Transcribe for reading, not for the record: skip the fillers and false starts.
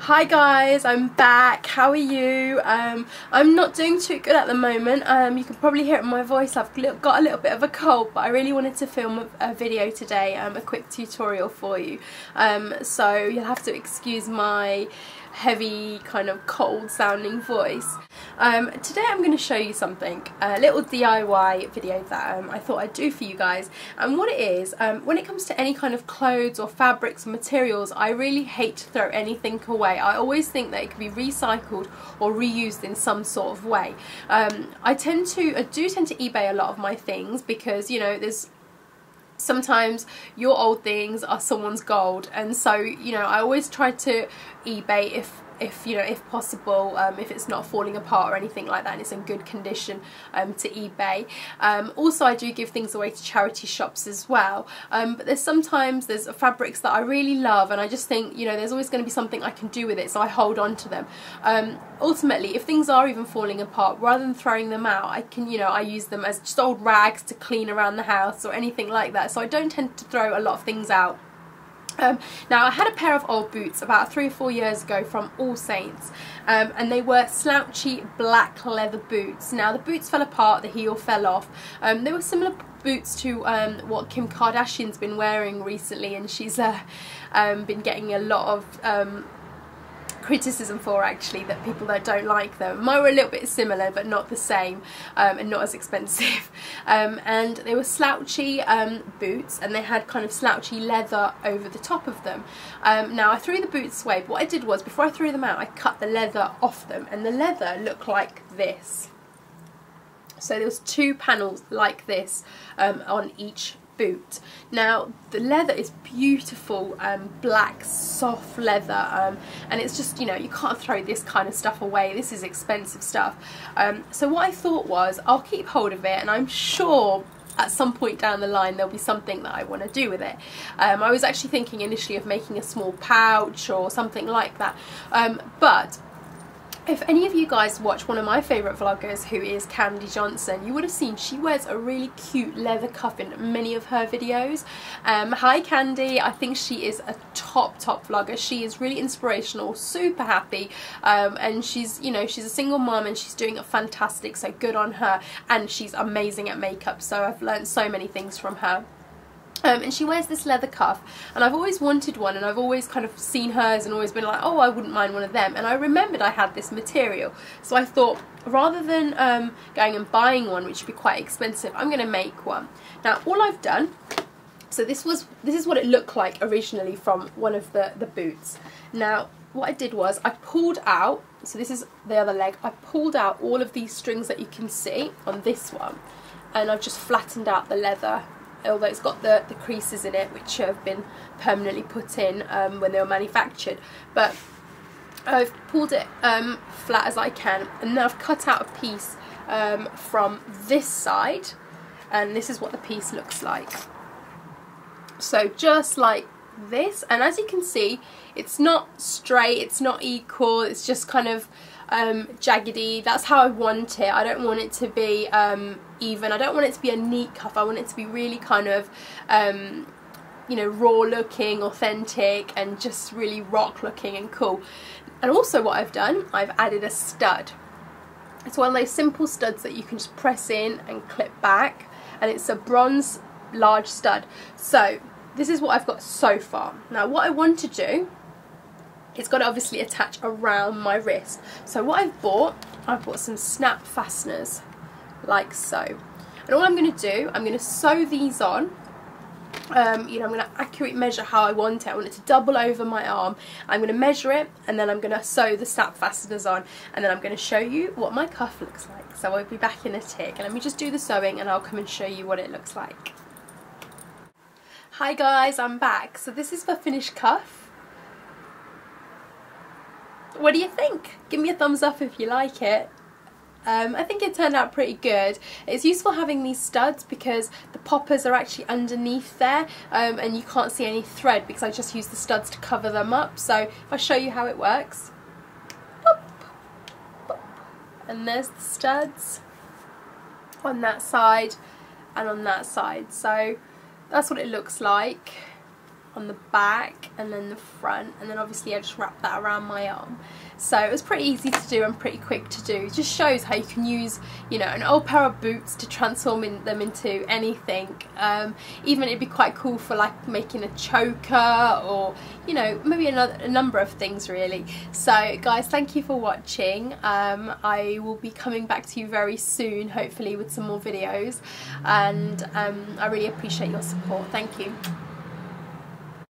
Hi guys, I'm back. How are you? I'm not doing too good at the moment. You can probably hear it in my voice. I've got a little bit of a cold, but I really wanted to film a video today, a quick tutorial for you. So you'll have to excuse my heavy kind of cold sounding voice. Today I'm going to show you something, a little DIY video that I thought I'd do for you guys. And what it is, when it comes to any kind of clothes or fabrics or materials, I really hate to throw anything away. I always think that it can be recycled or reused in some sort of way. I do tend to eBay a lot of my things because, you know, there's sometimes your old things are someone's gold, and so, you know, I always try to eBay if you know, if possible, if it's not falling apart or anything like that and it's in good condition, to eBay. Also, I do give things away to charity shops as well, but there's fabrics that I really love and I just think, you know, there's always going to be something I can do with it, so I hold on to them. Ultimately, if things are even falling apart, rather than throwing them out, I use them as just old rags to clean around the house or anything like that, so I don't tend to throw a lot of things out. Now, I had a pair of old boots about 3 or 4 years ago from All Saints, and they were slouchy black leather boots. Now, the boots fell apart, the heel fell off. They were similar boots to what Kim Kardashian's been wearing recently, and she's been getting a lot of criticism for, actually, that people that don't like them. Mine were a little bit similar but not the same, and not as expensive, and they were slouchy boots, and they had kind of slouchy leather over the top of them. Now, I threw the boots away, but what I did was, before I threw them out, I cut the leather off them, and the leather looked like this. So there was 2 panels like this on each boot. Now, the leather is beautiful, black soft leather, and it's just, you know, you can't throw this kind of stuff away. This is expensive stuff. So what I thought was, I'll keep hold of it, and I'm sure at some point down the line there'll be something that I want to do with it. I was actually thinking initially of making a small pouch or something like that, but if any of you guys watch one of my favourite vloggers, who is Kandee Johnson, you would have seen she wears a really cute leather cuff in many of her videos. Hi Kandee, I think she is a top vlogger. She is really inspirational, super happy, and she's, you know, she's a single mom and she's doing it fantastic, so good on her, and she's amazing at makeup, so I've learned so many things from her. And she wears this leather cuff, and I've always wanted one, and I've always kind of seen hers and always been like, oh, I wouldn't mind one of them, and I remembered I had this material, so I thought, rather than going and buying one, which would be quite expensive, I'm going to make one. Now, all I've done, so this is what it looked like originally from one of the boots. Now, what I did was I pulled out, so this is the other leg, I pulled out all of these strings that you can see on this one, and I've just flattened out the leather, although it's got the creases in it, which have been permanently put in when they were manufactured, but I've pulled it flat as I can, and then I've cut out a piece from this side, and this is what the piece looks like. So just like this, and as you can see, it's not straight, it's not equal, it's just kind of jaggedy. That's how I want it. I don't want it to be even. I don't want it to be a neat cuff. I want it to be really kind of you know, raw looking, authentic, and just really rock looking and cool. And also what I've done, I've added a stud. It's one of those simple studs that you can just press in and clip back, and it's a bronze large stud. So this is what I've got so far. Now, what I want to do, it's got to obviously attach around my wrist. So what I've bought some snap fasteners, like so. And all I'm going to do, I'm going to sew these on. You know, I'm going to accurately measure how I want it. I want it to double over my arm. I'm going to measure it, and then I'm going to sew the snap fasteners on, and then I'm going to show you what my cuff looks like. So I'll be back in a tick, and let me just do the sewing and I'll come and show you what it looks like. Hi guys, I'm back. So this is the finished cuff. What do you think? Give me a thumbs up if you like it. I think it turned out pretty good. It's useful having these studs because the poppers are actually underneath there, and you can't see any thread because I just used the studs to cover them up. So if I show you how it works, pop, pop, and there's the studs on that side and on that side. So that's what it looks like on the back and then the front, and then obviously I just wrapped that around my arm. So it was pretty easy to do and pretty quick to do. It just shows how you can use, you know, an old pair of boots to transform them into anything. Even it'd be quite cool for like making a choker, or, you know, maybe a number of things really. So guys, thank you for watching. I will be coming back to you very soon, hopefully with some more videos, and I really appreciate your support. Thank you.